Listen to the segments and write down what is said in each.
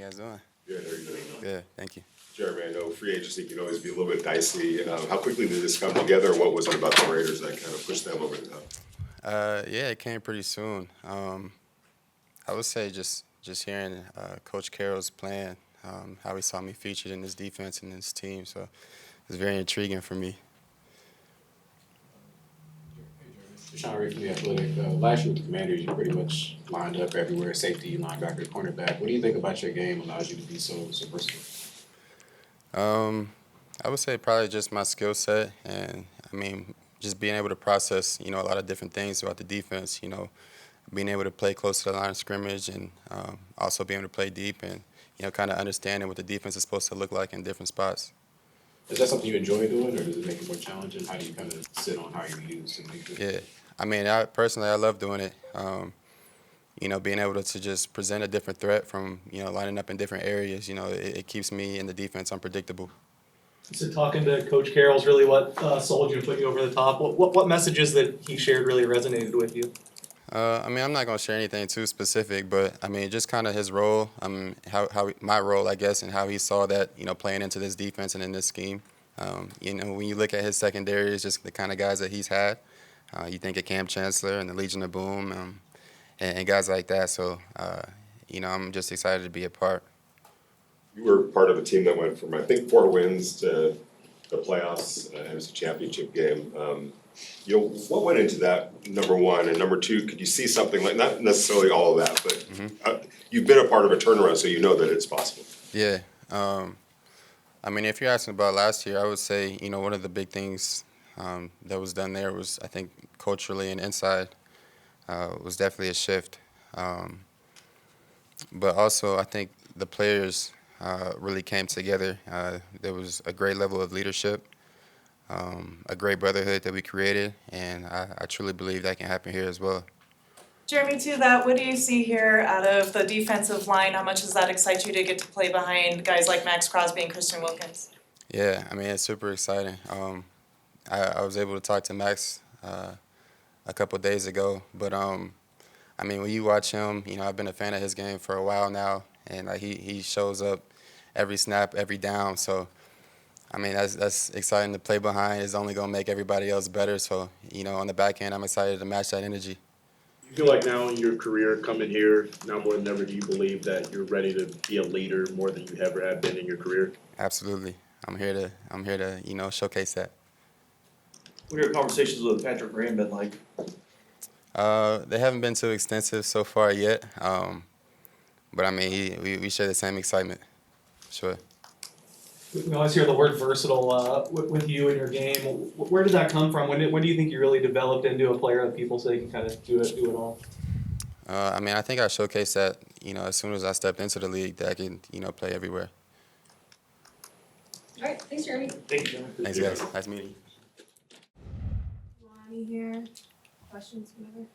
guys doing? Good, how are you doing? Good, thank you. Jeremy, I know free agency can always be a little bit dicey. How quickly did this come together? What was it about the Raiders that kind of pushed them over the top? Yeah, it came pretty soon. I would say just hearing Coach Carroll's plan, how he saw me featured in this defense and this team, so it's very intriguing for me. Chinn from The Athletic. Last year with the Commanders, you pretty much lined up everywhere, safety, linebacker, cornerback. What do you think about your game allows you to be so versatile? I would say probably just my skill set, and I mean just being able to process, a lot of different things throughout the defense. Being able to play close to the line of scrimmage, and also being able to play deep, and kind of understanding what the defense is supposed to look like in different spots. Is that something you enjoy doing, or does it make it more challenging? How do you kind of sit on how you use and make it? Yeah, I mean, I love doing it. Being able to just present a different threat from, lining up in different areas, it keeps me in the defense unpredictable. So talking to Coach Carroll's really what sold you and put you over the top. What messages that he shared really resonated with you? I'm not going to share anything too specific, but, just kind of his role, how my role, I guess, and how he saw that, playing into this defense and in this scheme. When you look at his secondary, it's just the kind of guys that he's had. You think of Cam Chancellor and the Legion of Boom and guys like that. So, I'm just excited to be a part. You were part of a team that went from, I think, 4 wins to the playoffs. It was a championship game. What went into that, number one? And number two, could you see something like, not necessarily all of that, but you've been a part of a turnaround, so you know that it's possible. Yeah. If you're asking about last year, I would say, one of the big things that was done there was, I think, culturally and inside was definitely a shift. But also, I think the players really came together. There was a great level of leadership, a great brotherhood that we created, and I truly believe that can happen here as well. Jeremy, to that, what do you see here out of the defensive line? How much does that excite you to get to play behind guys like Max Crosby and Christian Wilkins? Yeah, it's super exciting. I was able to talk to Max a couple days ago, but when you watch him, I've been a fan of his game for a while now, and he shows up every snap, every down. So, that's exciting to play behind. It's only going to make everybody else better. So, on the back end, I'm excited to match that energy. You feel like now in your career coming here, now more than ever, do you believe that you're ready to be a leader more than you ever have been in your career? Absolutely. I'm here to showcase that. What are your conversations with Patrick Graham been like? They haven't been too extensive so far yet, but we share the same excitement. Sure. We always hear the word versatile with you and your game. Where did that come from? When do you think you really developed into a player that people say you can kind of do it all? I think I showcased that, as soon as I stepped into the league, that I can, play everywhere. All right, thanks, Jeremy. Thank you, Jeremy. Thanks, guys. Nice meeting you. Lonnie here. Questions, whatever.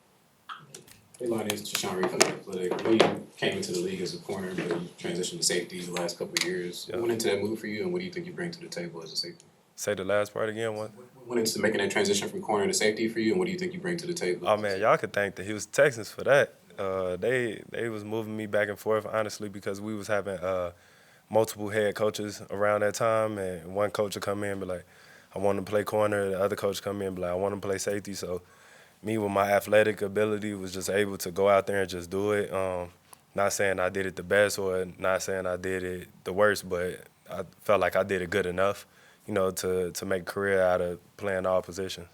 Hey, Lonnie, it's Chinn from The Athletic. I know you came into the league as a corner, but you transitioned to safety the last couple of years. Yeah. What went into that move for you, and what do you think you bring to the table as a safety? Say the last part again. What? What went into making that transition from corner to safety for you, and what do you think you bring to the table? Oh man, y'all could thank the Houston Texans for that. They was moving me back and forth honestly because we was having multiple head coaches around that time, and one coach would come in and be like, I want to play corner. The other coach come in and be like, I want to play safety. So me with my athletic ability was just able to go out there and just do it. Not saying I did it the best or not saying I did it the worst, but I felt like I did it good enough, to make a career out of playing all positions.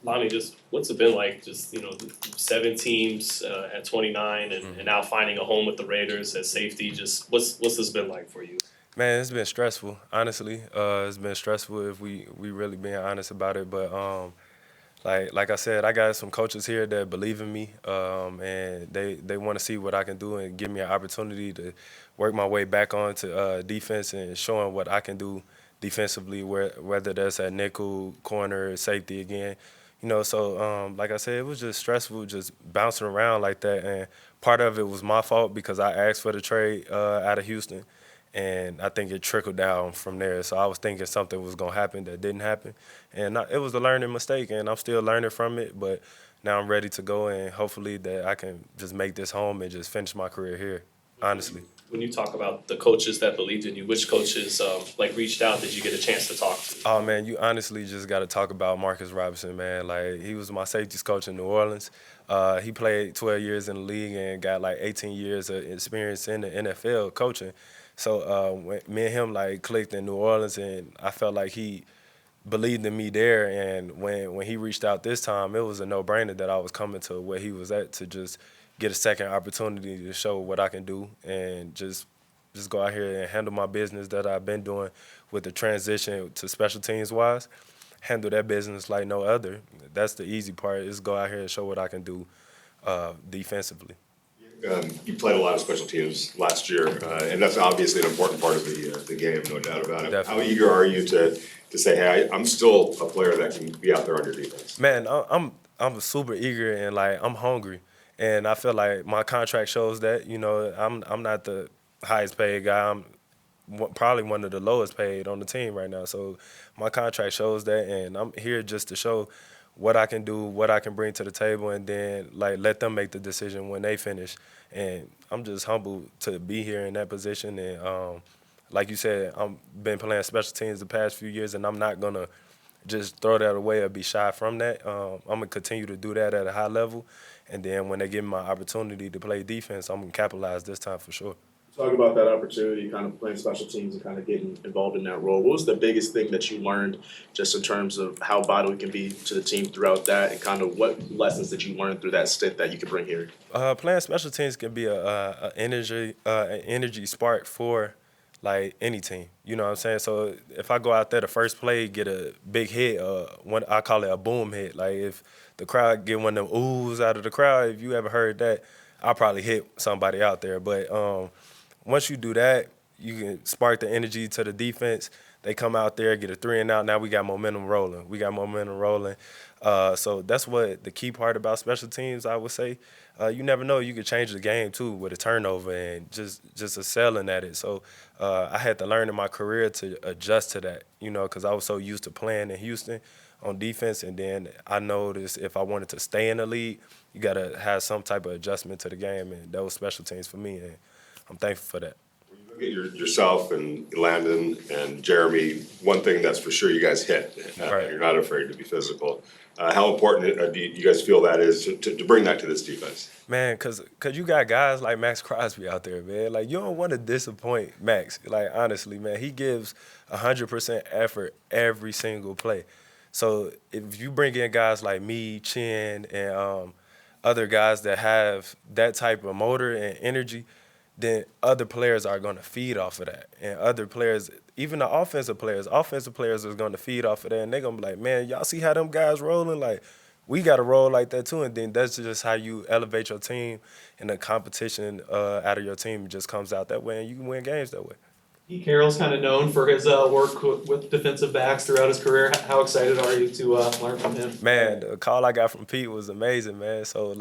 Lonnie, just what's it been like, 7 teams at 29 and now finding a home with the Raiders at safety? Just what's this been like for you? Man, it's been stressful, honestly. It's been stressful if we really being honest about it. But like I said, I got some coaches here that believe in me, and they want to see what I can do and give me an opportunity to work my way back onto defense and showing what I can do defensively, whether that's at nickel, corner, safety again. So like I said, it was just stressful, just bouncing around like that. And part of it was my fault because I asked for the trade out of Houston. And I think it trickled down from there. So I was thinking something was going to happen that didn't happen. And it was a learning mistake, and I'm still learning from it. But now I'm ready to go, and hopefully that I can just make this home and just finish my career here, honestly. When you talk about the coaches that believed in you, which coaches reached out? Did you get a chance to talk to? Oh, man, you honestly just got to talk about Marcus Robinson, man. Like, he was my safeties coach in New Orleans. He played 12 years in the league and got, 18 years of experience in the NFL coaching. So when me and him, clicked in New Orleans, and I felt like he believed in me there. And when he reached out this time, it was a no-brainer that I was coming to where he was at to just get a second opportunity to show what I can do and just go out here and handle my business that I've been doing with the transition to special teams wise. Handle that business like no other. That's the easy part, is go out here and show what I can do defensively. You played a lot of special teams last year, and that's obviously an important part of the game, no doubt about it. Definitely. How eager are you to say, hey, I'm still a player that can be out there on your defense? Man, I'm super eager and I'm hungry, and I feel like my contract shows that. You know, I'm not the highest paid guy. I'm probably one of the lowest paid on the team right now. So my contract shows that, and I'm here just to show what I can do, what I can bring to the table, and then let them make the decision when they finish. And I'm just humbled to be here in that position. And like you said, I've been playing special teams the past few years, and I'm not gonna just throw that away or be shy from that. I'm gonna continue to do that at a high level, and then when they give me my opportunity to play defense, I'm gonna capitalize this time for sure. Talk about that opportunity, kind of playing special teams and kind of getting involved in that role. What was the biggest thing that you learned just in terms of how vital it can be to the team throughout that, and kind of what lessons that you learned through that stint that you could bring here? Playing special teams can be an energy spark for any team. You know what I'm saying? So if I go out there the first play, get a big hit, I call it a boom hit. Like if the crowd get one of them oohs out of the crowd, if you ever heard that, I'll probably hit somebody out there. But once you do that, you can spark the energy to the defense. They come out there, get a 3 and out. Now we got momentum rolling. So that's what the key part about special teams, I would say. You never know. You could change the game, too, with a turnover and just excelling at it. So I had to learn in my career to adjust to that, because I was so used to playing in Houston on defense. And then I noticed if I wanted to stay in the league, you got to have some type of adjustment to the game. And that was special teams for me. And I'm thankful for that. When you look at yourself and Elandon and Jeremy, one thing that's for sure, you guys hit. Right. You're not afraid to be physical. How important do you guys feel that is to bring that to this defense? Man, cause you got guys like Max Crosby out there, man. You don't want to disappoint Max. Honestly, man, he gives 100% effort every single play. So if you bring in guys like me, Chinn, and other guys that have that type of motor and energy, then other players are going to feed off of that. And other players, even the offensive players are going to feed off of that. And they're going to be like, man, y'all see how them guys rolling? We got to roll like that too. And then that's just how you elevate your team, and the competition out of your team just comes out that way, and you can win games that way. Pete Carroll's kind of known for his work with defensive backs throughout his career. How excited are you to learn from him? Man, the call I got from Pete was amazing, man. So,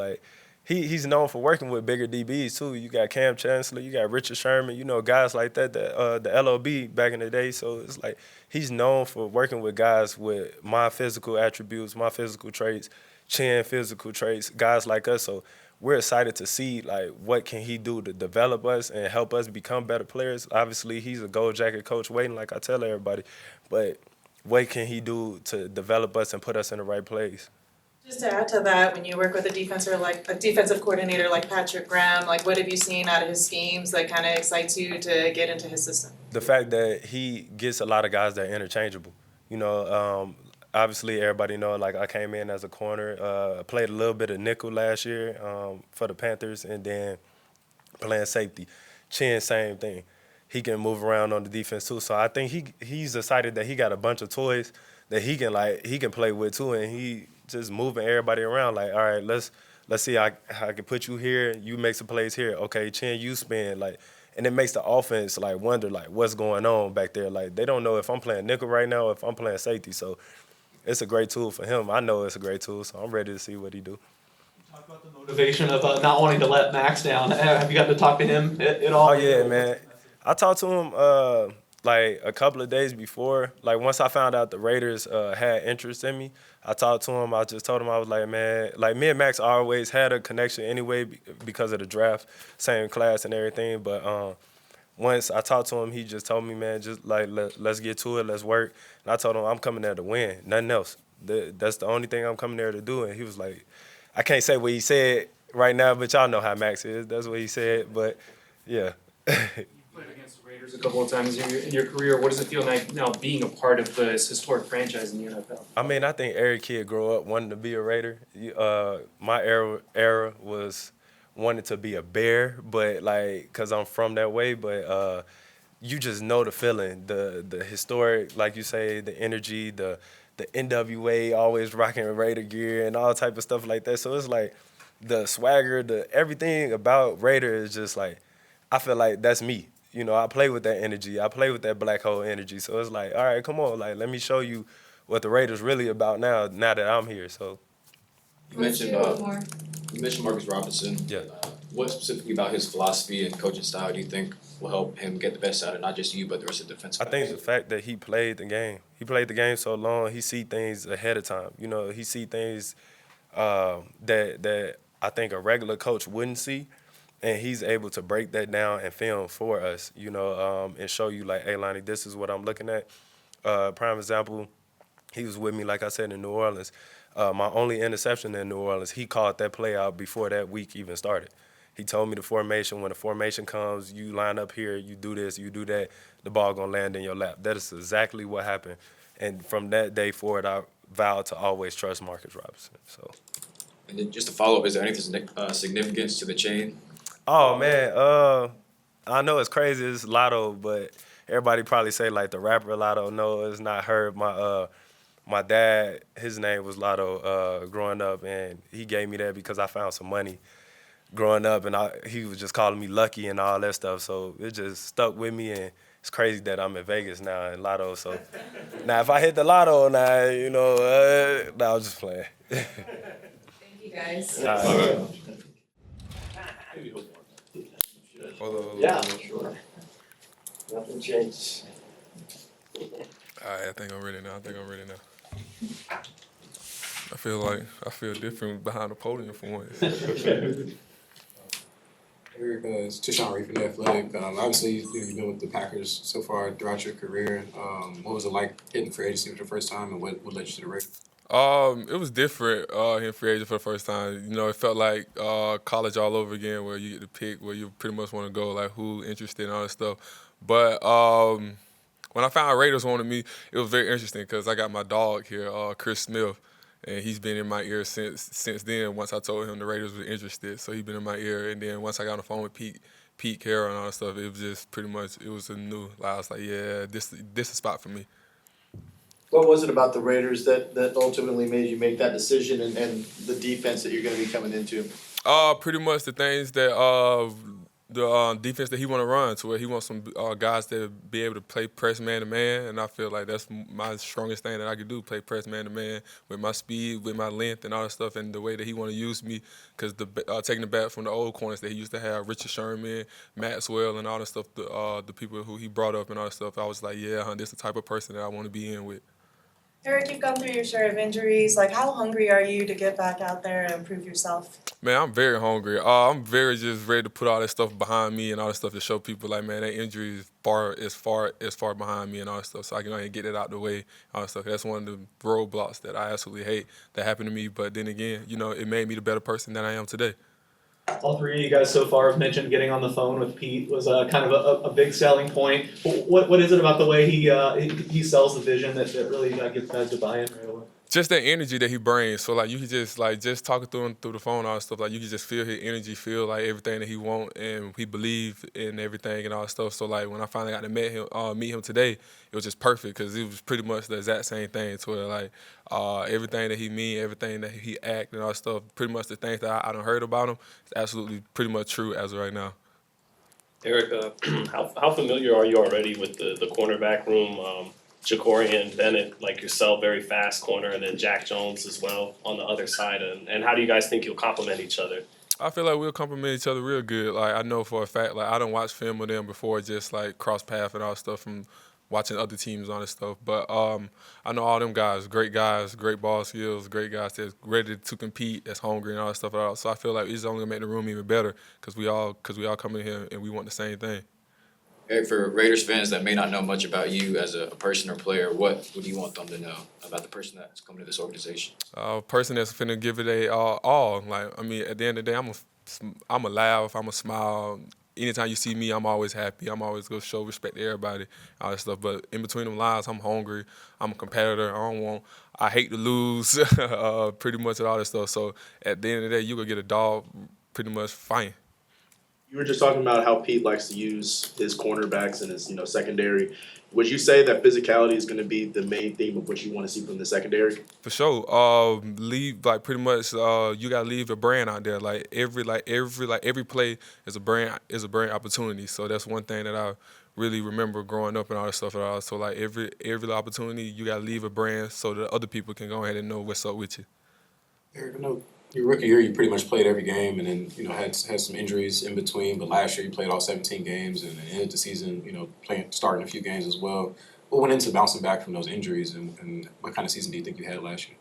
he's known for working with bigger DBs, too. You got Cam Chancellor, you got Richard Sherman, guys like that, the LOB back in the day. So, it's he's known for working with guys with my physical attributes, my physical traits, Chinn physical traits, guys like us. So, we're excited to see, what can he do to develop us and help us become better players. Obviously, he's a gold jacket coach waiting, like I tell everybody. But what can he do to develop us and put us in the right place? Just to add to that, when you work with a defensive coordinator like Patrick Graham, what have you seen out of his schemes that kind of excites you to get into his system? The fact that he gets a lot of guys that are interchangeable. Obviously everybody know, I came in as a corner, played a little bit of nickel last year for the Panthers, and then playing safety. Chinn, same thing. He can move around on the defense too. So I think he's decided that he got a bunch of toys that he can play with too, and he just moving everybody around. All right, let's see how I can put you here. You make some plays here. Okay, Chinn, you spin. And it makes the offense wonder what's going on back there. They don't know if I'm playing nickel right now or if I'm playing safety. So it's a great tool for him. I know it's a great tool, so I'm ready to see what he do. Talk about the motivation of not wanting to let Max down. Have you gotten to talk to him at all? Oh yeah, man. I talked to him like a couple of days before. Like once I found out the Raiders had interest in me, I talked to him. I just told him, I was like, man, like me and Max always had a connection anyway because of the draft, same class and everything. But once I talked to him, he just told me, man, just like let's get to it, let's work. And I told him I'm coming there to win, nothing else. That's the only thing I'm coming there to do. And he was like, I can't say what he said right now, but y'all know how Max is. That's what he said. But yeah. Played against the Raiders a couple of times in your career. What does it feel like now being a part of this historic franchise in the NFL? I mean, I think every kid grow up wanting to be a Raider. My era was wanting to be a Bear, but like, cause I'm from that way. But you just know the feeling, the historic, like you say, the energy, the NWA always rocking Raider gear and all type of stuff like that. So it's like the swagger, the everything about Raider is just like, I feel like that's me. You know, I play with that energy. I play with that black hole energy. So it's like, all right, come on, like let me show you what the Raiders really about now that I'm here. So You mentioned Marcus Robinson. Yeah. What specifically about his philosophy and coaching style do you think will help him get the best out of not just you but the rest of the defense? I think the fact that he played the game. He played the game so long, he see things ahead of time. You know, he see things that I think a regular coach wouldn't see. And he's able to break that down and film for us, you know, and show you like, hey, Lonnie, this is what I'm looking at. Prime example, he was with me, like I said, in New Orleans. My only interception in New Orleans, he called that play out before that week even started. He told me the formation. When the formation comes, you line up here, you do this, you do that, the ball gonna land in your lap. That is exactly what happened. And from that day forward, I vowed to always trust Marcus Robinson. So. And then just to follow up, is there anything significance to the chain? Oh man, I know it's crazy, it's Lotto, but everybody probably say like the rapper Lotto. No, it's not her. My dad, his name was Lotto growing up, and he gave me that because I found some money growing up, and he was just calling me Lucky and all that stuff. So it just stuck with me, and it's crazy that I'm in Vegas now in Lotto. So now if I hit the Lotto now, you know, I was just playing. Thank you guys. Yeah, sure. Nothing changes. Alright, I think I'm ready now. I feel different behind the podium for once. Eric, it's Chinn from The Athletic. Obviously, you've been with the Packers so far throughout your career. What was it like hitting free agency for the first time, and what led you to the Raiders? It was different hitting free agent for the first time. You know, it felt like college all over again, where you get to pick where you pretty much want to go, like who interested and all that stuff. But when I found Raiders wanted me, it was very interesting because I got my dog here, Chris Smith, and he's been in my ear since then. Once I told him the Raiders were interested, so he's been in my ear. And then once I got on the phone with Pete Carroll and all that stuff, it was just pretty much it was a new. I was like, yeah, this is a spot for me. What was it about the Raiders that ultimately made you make that decision and the defense that you're gonna be coming into? Pretty much the things that the defense that he want to run, to where he wants some guys that be able to play press man to man, and I feel like that's my strongest thing that I could do, play press man to man with my speed, with my length, and all that stuff, and the way that he want to use me, because taking the bat from the old corners that he used to have, Richard Sherman, Maxwell, and all that stuff, the people who he brought up and all that stuff, I was like, yeah, this is the type of person that I want to be in with. Eric, you've gone through your share of injuries. Like, how hungry are you to get back out there and improve yourself? Man, I'm very hungry. I'm very just ready to put all that stuff behind me and all that stuff to show people like, man, that injury is far behind me and all that stuff. So I can get it out the way, all that stuff. That's one of the roadblocks that I absolutely hate that happened to me. But then again, it made me the better person that I am today. All three of you guys so far have mentioned getting on the phone with Pete was kind of a big selling point. What is it about the way he sells the vision that really gets guys to buy in right away? Just that energy that he brings. So you can just talking through him through the phone and all that stuff, you can just feel his energy, feel like everything that he want, and he believe in everything and all that stuff. So when I finally got to meet him today, it was just perfect because it was pretty much the exact same thing. To where everything that he mean, everything that he act and all that stuff, pretty much the things that I done heard about him is absolutely pretty much true as of right now. Eric, how familiar are you already with the cornerback room? Ja'Cory Bennett, like yourself, very fast corner, and then Jack Jones as well on the other side. And how do you guys think you'll complement each other? I feel like we'll complement each other real good. Like I know for a fact, like I don't watch film of them before, just like cross path and all that stuff from watching other teams on and stuff. But I know all them guys, great ball skills, great guys that's ready to compete, that's hungry and all that stuff. So I feel like it's only gonna make the room even better because we all come in here and we want the same thing. Eric, for Raiders fans that may not know much about you as a person or player, what would you want them to know about the person that's coming to this organization? Person that's finna give it a all. Like I mean, at the end of the day, I'm a laugh, I'm a smile. Anytime you see me, I'm always happy. I'm always gonna show respect to everybody, all that stuff. But in between them lines, I'm hungry. I'm a competitor. I hate to lose, pretty much and all that stuff. So at the end of the day, you gonna get a dog pretty much fighting. You were just talking about how Pete likes to use his cornerbacks and his, secondary. Would you say that physicality is going to be the main theme of what you want to see from the secondary? For sure. Leave like pretty much. You gotta leave a brand out there. Like every play is a brand opportunity. So that's one thing that I really remember growing up and all that stuff. So like every opportunity, you gotta leave a brand so that other people can go ahead and know what's up with you. Eric, I know your rookie year you pretty much played every game and then, had some injuries in between, but last year you played all 17 games and ended the season, starting a few games as well. What went into bouncing back from those injuries and what kind of season do you think you had last year?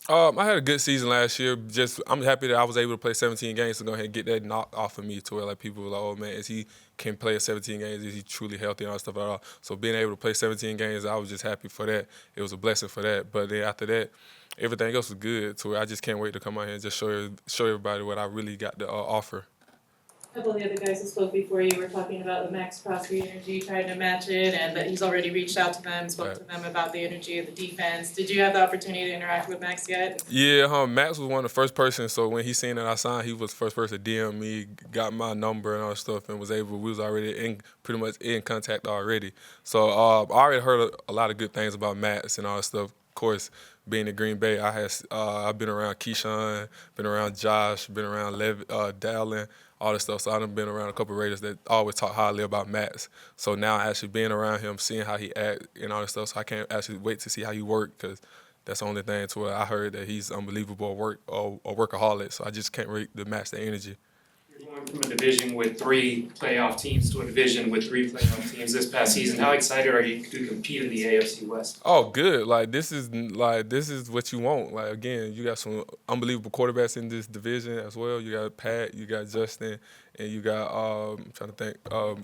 I had a good season last year. I'm happy that I was able to play 17 games to go ahead and get that knocked off of me to where like people were like, oh man, can play 17 games? Is he truly healthy and all that stuff at all? So being able to play 17 games, I was just happy for that. It was a blessing for that. But then after that, everything else was good to where I just can't wait to come out here and just show everybody what I really got to offer. A couple of the other guys who spoke before you were talking about the Max Crosby energy, trying to match it, and that he's already reached out to them, spoke to them about the energy of the defense. Did you have the opportunity to interact with Max yet? Yeah, Max was one of the first persons. So when he seen that I signed, he was the first person to DM me, got my number and all that stuff, and we was already pretty much in contact already. So I already heard a lot of good things about Max and all that stuff. Of course, being in Green Bay, I've been around Keyshawn, been around Josh, been around Dallin, all this stuff. So I've been around a couple of Raiders that always talk highly about Max. So now actually being around him, seeing how he act and all this stuff, so I can't actually wait to see how he work because that's the only thing to where I heard that he's unbelievable a workaholic. So I just can't wait to match the energy. You're going from a division with 3 playoff teams to a division with 3 playoff teams this past season. How excited are you to compete in the AFC West? Oh, good. This is what you want. Like again, you got some unbelievable quarterbacks in this division as well. You got Pat, you got Justin, and you got I'm trying to think,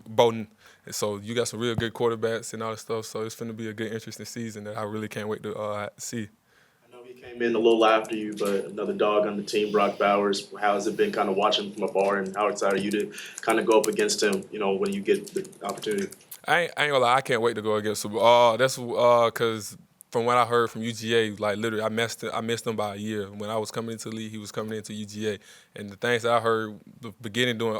Bowden. And so you got some real good quarterbacks and all that stuff. So it's going to be a good, interesting season that I really can't wait to see. He came in a little after you, but another dog on the team, Brock Bowers. How has it been kind of watching from afar, and how excited are you to kind of go up against him, when you get the opportunity? I ain't gonna lie, I can't wait to go against him. That's because from what I heard from UGA, like literally, I missed him by a year. When I was coming into the league, he was coming into UGA, and the things that I heard the beginning doing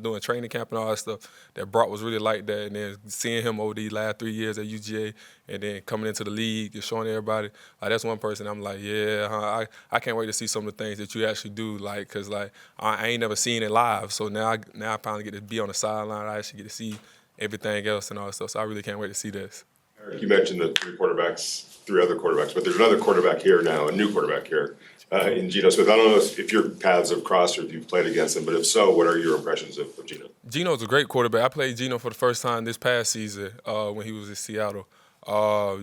doing training camp and all that stuff, that Brock was really like that. And then seeing him over these last 3 years at UGA, and then coming into the league and showing everybody, like that's one person I'm like, yeah, I can't wait to see some of the things that you actually do, like, cause like I ain't never seen it live, so now I finally get to be on the sideline. I actually get to see everything else and all that stuff. So I really can't wait to see this. Eric, you mentioned the 3 other quarterbacks, but there's another quarterback here now, a new quarterback here, in Geno Smith. I don't know if your paths have crossed or if you've played against him, but if so, what are your impressions of Geno? Geno's a great quarterback. I played Geno for the first time this past season when he was in Seattle.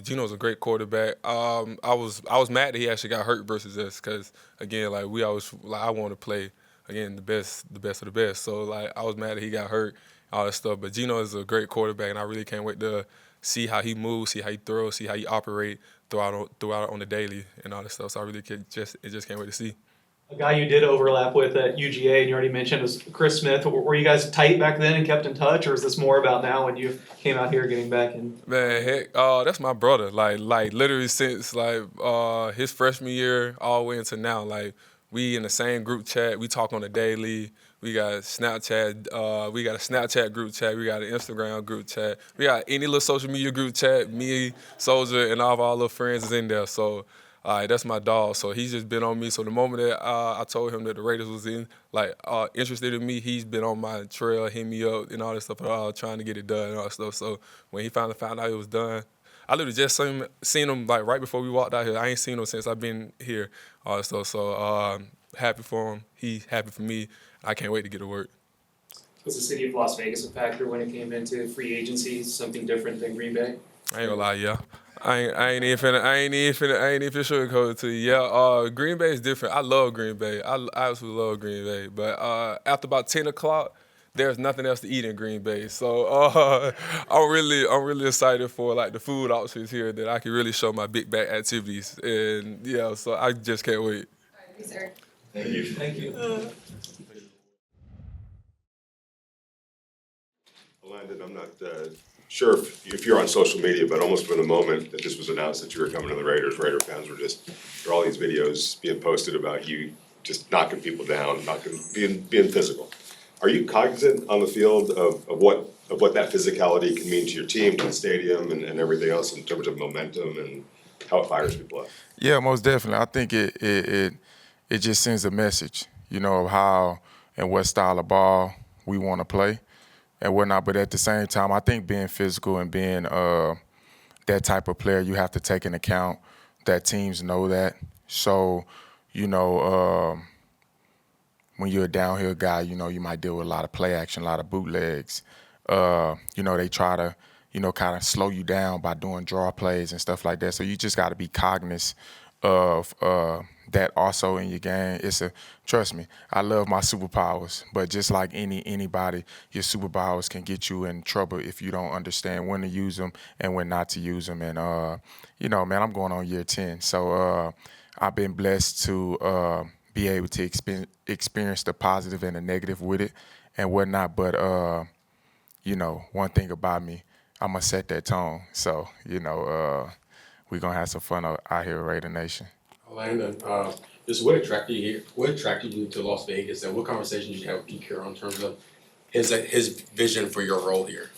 Geno's a great quarterback. I was mad that he actually got hurt versus us because again, like I want to play again the best of the best. So like I was mad that he got hurt, all that stuff. But Geno is a great quarterback, and I really can't wait to see how he moves, see how he throws, see how he operates throughout on the daily and all that stuff. So I really just can't wait to see. A guy you did overlap with at UGA, and you already mentioned, was Chris Smith. Were you guys tight back then and kept in touch, or is this more about now when you came out here getting back in? Man, heck, that's my brother. Like literally since his freshman year all the way into now. Like we in the same group chat. We talk on the daily. We got Snapchat. We got a Snapchat group chat. We got an Instagram group chat. We got any little social media group chat. Me, Soldier, and all of our little friends is in there. So, that's my dog. So he's just been on me. So the moment that I told him that the Raiders was interested in me, he's been on my trail, hitting me up and all this stuff, trying to get it done and all that stuff. So when he finally found out it was done, I literally just seen him like right before we walked out here. I ain't seen him since I've been here, all that stuff. So happy for him. He's happy for me. I can't wait to get to work. Was the city of Las Vegas a factor when it came into free agency, something different than Green Bay? I ain't gonna lie, yeah. I ain't even finna sugarcoat it to you. Yeah, Green Bay is different. I love Green Bay. I absolutely love Green Bay. But after about 10 o'clock, there's nothing else to eat in Green Bay. So I'm really excited for like the food options here that I can really show my big back activities. And yeah, so I just can't wait. Thanks, Eric. Thank you. Thank you. Elandon, I'm not sure if you're on social media, but almost from the moment that this was announced that you were coming to the Raiders, Raider fans were just, there are all these videos being posted about you just knocking people down, being physical. Are you cognizant on the field of what that physicality can mean to your team, to the stadium, and everything else in terms of momentum and how it fires people up? Yeah, most definitely. I think it just sends a message, of how and what style of ball we want to play and whatnot. But at the same time, I think being physical and being that type of player, you have to take into account that teams know that. So, when you're a downhill guy, you might deal with a lot of play action, a lot of bootlegs. They try to, kind of slow you down by doing draw plays and stuff like that. So you just got to be cognizant of that also in your game. Trust me, I love my superpowers, but just like anybody, your superpowers can get you in trouble if you don't understand when to use them and when not to use them. And, man, I'm going on year 10. So I've been blessed to be able to experience the positive and the negative with it and whatnot. But, one thing about me, I'm going to set that tone. So, we're going to have some fun out here at Raider Nation. Elandon, just what attracted you to Las Vegas, and what conversations did you have with Pete Carroll in terms of his vision for your role here?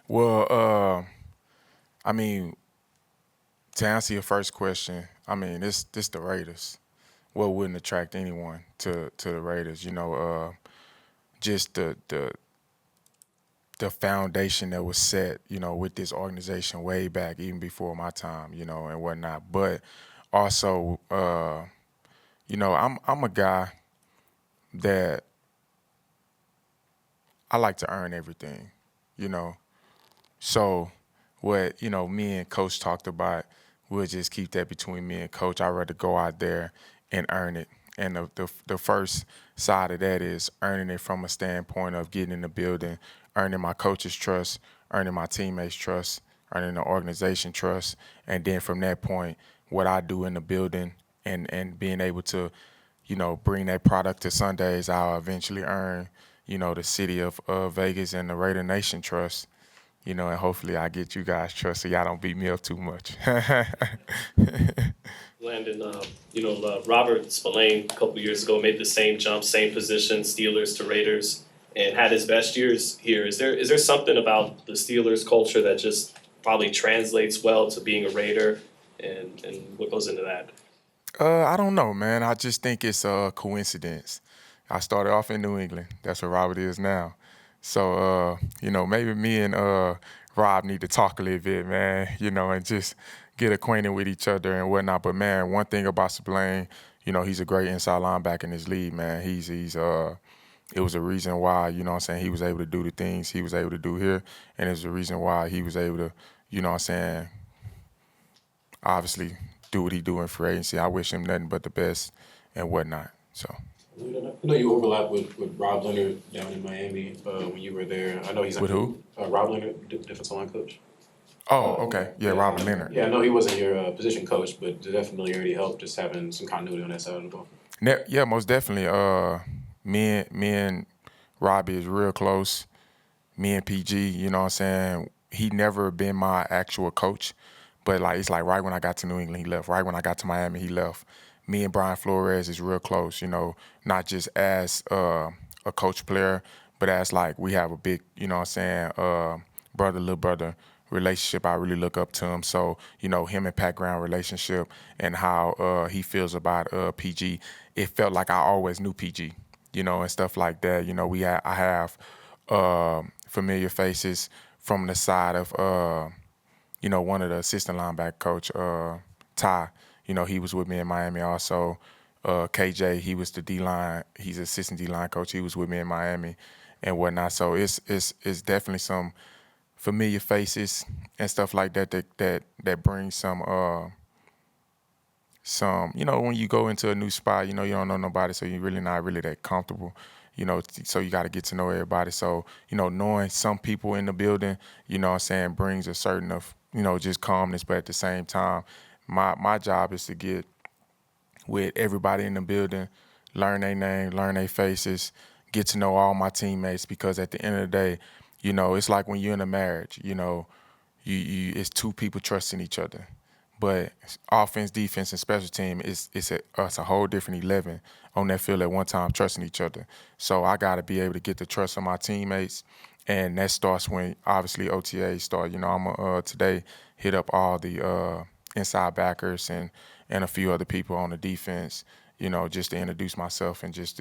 Well, to answer your first question, this the Raiders. What wouldn't attract anyone to the Raiders? Just the foundation that was set, with this organization way back, even before my time, and whatnot. But also, I'm a guy that I like to earn everything, So what, me and Coach talked about, we'll just keep that between me and Coach. I'd rather go out there and earn it. And the first side of that is earning it from a standpoint of getting in the building, earning my coach's trust, earning my teammates' trust, earning the organization trust. And then from that point, what I do in the building and being able to, bring that product to Sundays, I'll eventually earn, the city of Vegas and the Raider Nation trust. And hopefully I get you guys trust so y'all don't beat me up too much. Landon, Robert Spillane a couple years ago made the same jump, same position, Steelers to Raiders, and had his best years here. Is there something about the Steelers culture that just probably translates well to being a Raider, and what goes into that? I don't know, man. I just think it's a coincidence. I started off in New England. That's where Robert is now. So, maybe me and Rob need to talk a little bit, man, and just get acquainted with each other and whatnot. But, man, one thing about Spillane, he's a great inside linebacker in his league, man. It was a reason why, he was able to do the things he was able to do here. And it's a reason why he was able to, obviously do what he do in free agency. I wish him nothing but the best and whatnot, so. I know you overlapped with Rob Leonard down in Miami when you were there. I know he's with who? Rob Leonard, defensive line coach. Oh, okay. Yeah, Robert Leonard. Yeah, I know he wasn't your position coach, but did that familiarity help just having some continuity on that side of the ball? Yeah, most definitely. Me and Robbie is real close. Me and PG, he never been my actual coach, but it's like right when I got to New England, he left. Right when I got to Miami, he left. Me and Brian Flores is real close, not just as a coach player, but as we have a big, brother, little brother relationship. I really look up to him. So, him and Pat Brown relationship and how he feels about PG, it felt like I always knew PG, and stuff like that. I have familiar faces from the side of, one of the assistant linebacker coach, Ty. He was with me in Miami also. KJ, he was the D-line, he's assistant D-line coach. He was with me in Miami and whatnot. So it's definitely some familiar faces and stuff like that brings some when you go into a new spot, you don't know nobody, so you're really not really that comfortable, so you got to get to know everybody. So, knowing some people in the building, brings a certain of, just calmness, but at the same time, my job is to get with everybody in the building, learn their name, learn their faces, get to know all my teammates, because at the end of the day, it's like when you're in a marriage, it's two people trusting each other. But offense, defense, and special team, it's a whole different 11 on that field at one time trusting each other. So I got to be able to get the trust of my teammates, and that starts when, obviously, OTAs start. I'm going to today hit up all the inside backers and a few other people on the defense, just to introduce myself and just,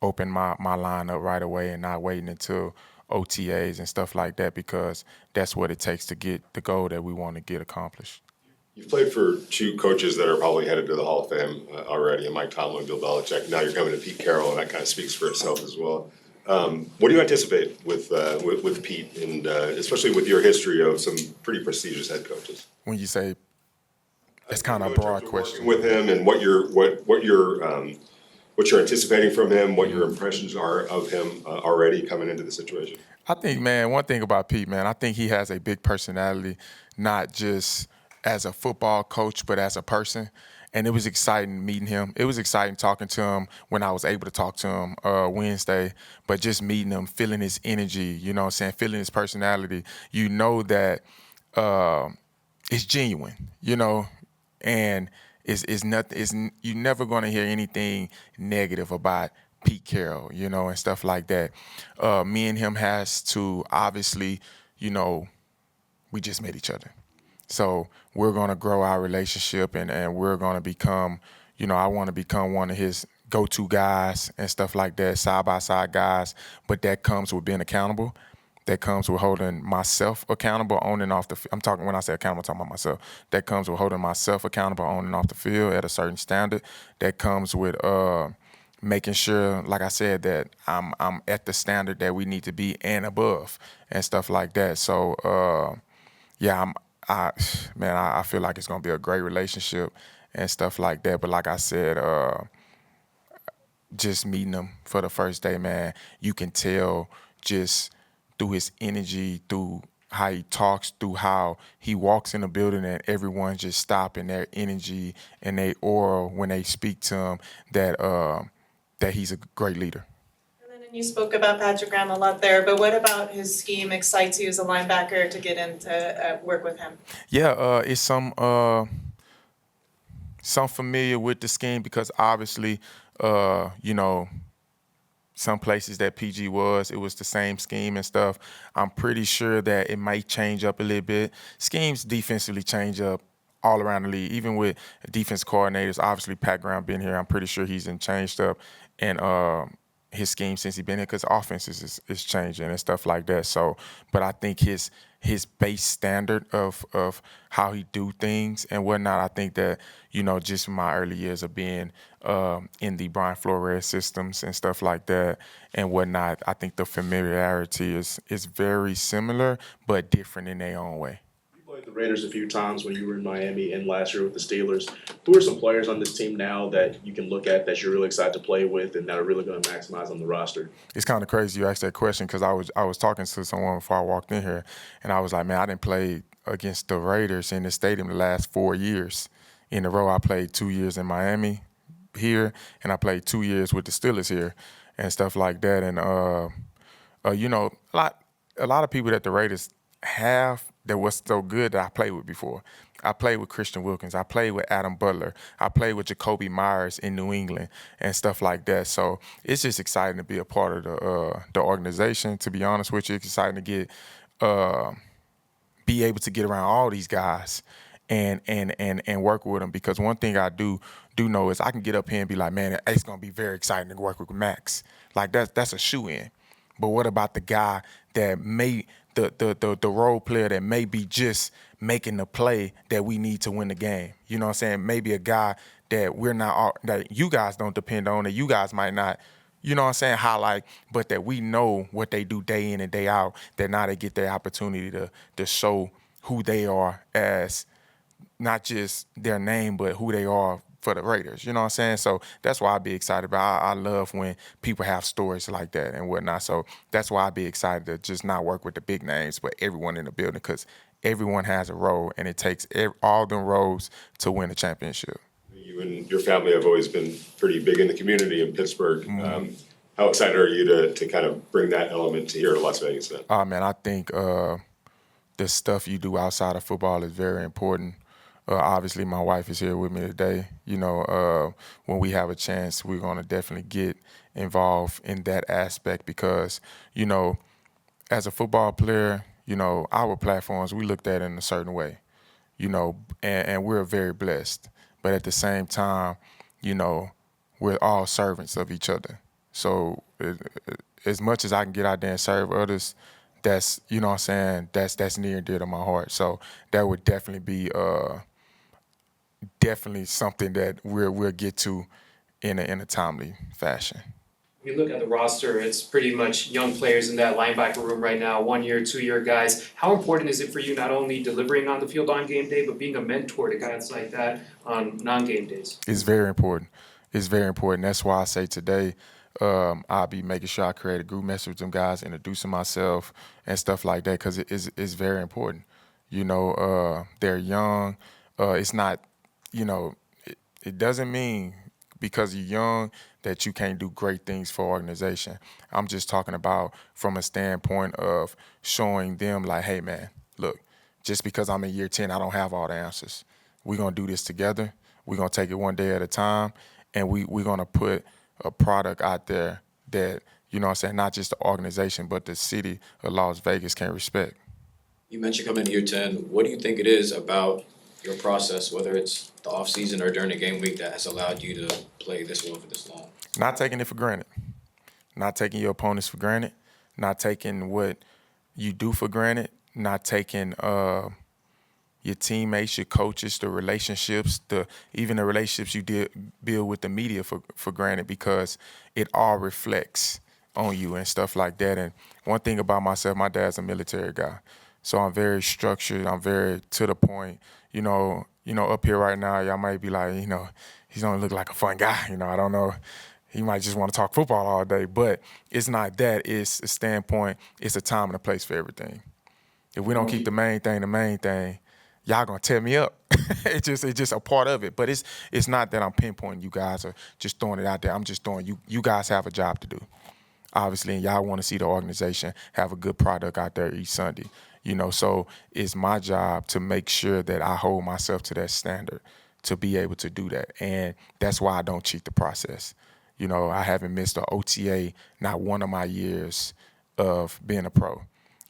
open my line up right away and not waiting until OTAs and stuff like that, because that's what it takes to get the goal that we want to get accomplished. You've played for two coaches that are probably headed to the Hall of Fame already, and Mike Tomlin, Bill Belichick. Now you're coming to Pete Carroll, and that kind of speaks for itself as well. What do you anticipate with Pete, and especially with your history of some pretty prestigious head coaches? When you say, it's kind of a broad question. With him, and what you're anticipating from him, what your impressions are of him already coming into the situation. I think, man, one thing about Pete, man, I think he has a big personality, not just as a football coach, but as a person. And it was exciting meeting him. It was exciting talking to him when I was able to talk to him Wednesday, but just meeting him, feeling his energy, feeling his personality. That it's genuine, and it's nothing. You're never going to hear anything negative about Pete Carroll, and stuff like that. Me and him has to, obviously, we just met each other. So we're going to grow our relationship, and we're going to become, I want to become one of his go-to guys and stuff like that, side-by-side guys. But that comes with being accountable. That comes with holding myself accountable on and off the field. When I say accountable, I'm talking about myself. That comes with holding myself accountable on and off the field at a certain standard. That comes with making sure, like I said, that I'm at the standard that we need to be and above and stuff like that. So, I feel like it's going to be a great relationship and stuff like that. But like I said, just meeting him for the first day, man, you can tell just through his energy, through how he talks, through how he walks in the building, and everyone just stop in their energy and their aura when they speak to him, that he's a great leader. And then you spoke about Patrick Graham a lot there, but what about his scheme excites you as a linebacker to get in to work with him? Yeah, it's some familiar with the scheme, because obviously, some places that PG it was the same scheme and stuff. I'm pretty sure that it might change up a little bit. Schemes defensively change up all around the league, even with defense coordinators. Obviously, Pat Graham been here. I'm pretty sure he's changed up and his scheme since he's been here, because offense is changing and stuff like that. So, but I think his base standard of how he do things and whatnot, I think that, just from my early years of being in the Brian Flores systems and stuff like that and whatnot, I think the familiarity is very similar but different in their own way. You played the Raiders a few times when you were in Miami and last year with the Steelers. Who are some players on this team now that you can look at that you're really excited to play with and that are really going to maximize on the roster? It's kind of crazy you asked that question, because I was talking to someone before I walked in here, and I was like, man, I didn't play against the Raiders in the stadium the last 4 years in a row. I played 2 years in Miami here, and I played 2 years with the Steelers here and stuff like that. And a lot of people that the Raiders have that was so good that I played with before. I played with Christian Wilkins. I played with Adam Butler. I played with Jacoby Myers in New England and stuff like that. So it's just exciting to be a part of the organization. To be honest with you, it's exciting to get be able to get around all these guys and work with them. Because one thing I do know is I can get up here and be like, man, it's gonna be very exciting to work with Max. Like that's a shoe-in. But what about the guy that may the role player that may be just making the play that we need to win the game? You know what I'm saying? Maybe a guy that we're not all, that you guys don't depend on, that you guys might not, you know what I'm saying, highlight, but that we know what they do day in and day out, that now they get their opportunity to show who they are as not just their name, but who they are for the Raiders. You know what I'm saying? So that's why I'd be excited about. I love when people have stories like that and whatnot. So that's why I'd be excited to just not work with the big names, but everyone in the building, because everyone has a role, and it takes all them roles to win a championship. You and your family have always been pretty big in the community in Pittsburgh. How excited are you to kind of bring that element to here to Las Vegas then? Oh, man, I think the stuff you do outside of football is very important. Obviously, my wife is here with me today. You know, when we have a chance, we're going to definitely get involved in that aspect because, you know, as a football player, you know, our platforms, we looked at in a certain way, you know, and we're very blessed. But at the same time, you know, we're all servants of each other. So as much as I can get out there and serve others, that's, you know what I'm saying, that's near and dear to my heart. So that would definitely be definitely something that we'll get to in a timely fashion. When you look at the roster, it's pretty much young players in that linebacker room right now, 1 year, 2 year guys. How important is it for you not only delivering on the field on game day, but being a mentor to guys like that on non-game days? It's very important. It's very important. That's why I say today, I'll be making sure I create a group message with them guys, introducing myself and stuff like that, because it's very important. You know, they're young. It's not, you know, it doesn't mean because you're young that you can't do great things for organization. I'm just talking about from a standpoint of showing them like, hey, man, look, just because I'm in year 10, I don't have all the answers. We're going to do this together. We're going to take it one day at a time, and we're going to put a product out there that, you know what I'm saying, not just the organization, but the city of Las Vegas can respect. You mentioned coming to year 10. What do you think it is about your process, whether it's the off season or during the game week, that has allowed you to play this well for this long? Not taking it for granted. Not taking your opponents for granted. Not taking what you do for granted. Not taking your teammates, your coaches, the relationships, even the relationships you build with the media for granted, because it all reflects on you and stuff like that. And one thing about myself, my dad's a military guy. So I'm very structured. I'm very to the point. You know, up here right now, y'all might be like, you know, he's gonna look like a fun guy. You know, I don't know. He might just want to talk football all day, but it's not that. It's a standpoint. It's a time and a place for everything. If we don't keep the main thing, y'all gonna tear me up. It's just a part of it. But it's not that I'm pinpointing you guys or just throwing it out there. I'm just throwing you guys have a job to do, obviously, and y'all want to see the organization have a good product out there each Sunday. You know, so it's my job to make sure that I hold myself to that standard to be able to do that. And that's why I don't cheat the process. You know, I haven't missed an OTA not one of my years of being a pro.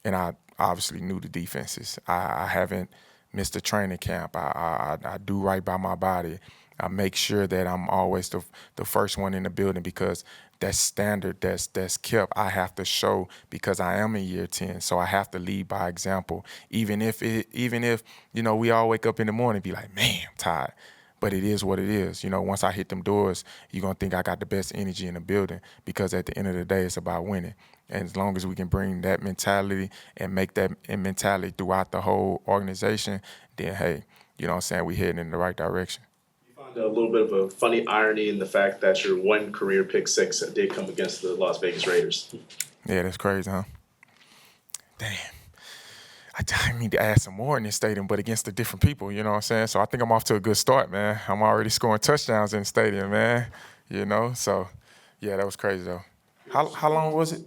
And I obviously knew the defenses. I haven't missed a training camp. I do right by my body. I make sure that I'm always the first one in the building, because that standard that's kept, I have to show, because I am in year 10, so I have to lead by example. Even if you know, we all wake up in the morning and be like, man, I'm tired. But it is what it is. You know, once I hit them doors, you're going to think I got the best energy in the building, because at the end of the day, it's about winning. And as long as we can bring that mentality and make that mentality throughout the whole organization, then, hey, you know what I'm saying, we're heading in the right direction. A little bit of a funny irony in the fact that your one career pick six did come against the Las Vegas Raiders. Yeah, that's crazy, huh? Damn. I need to add some more in this stadium, but against the different people, you know what I'm saying? So I think I'm off to a good start, man. I'm already scoring touchdowns in the stadium, man. You know, so yeah, that was crazy though. How long was it?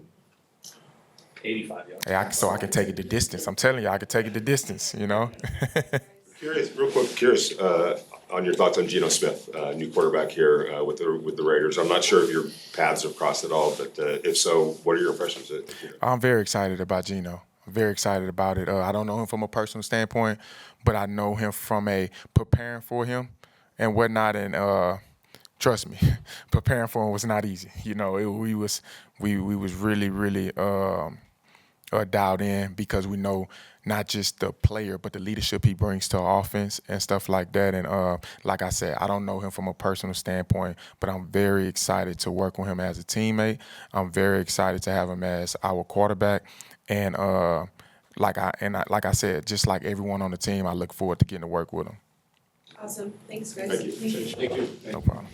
85 yards. Yeah, so I can take it the distance. I'm telling you, I can take it the distance, you know? Real quick, curious on your thoughts on Geno Smith, new quarterback here with the Raiders. I'm not sure if your paths have crossed at all, but if so, what are your impressions? I'm very excited about Geno. I'm very excited about it. I don't know him from a personal standpoint, but I know him from a preparing for him and whatnot. And trust me, preparing for him was not easy. You know, we was really dialed in because we know not just the player but the leadership he brings to our offense and stuff like that. And like I said, I don't know him from a personal standpoint, but I'm very excited to work with him as a teammate. I'm very excited to have him as our quarterback. And like I said, just like everyone on the team, I look forward to getting to work with him. Awesome, thanks guys. Thank you. Thank you. No problem.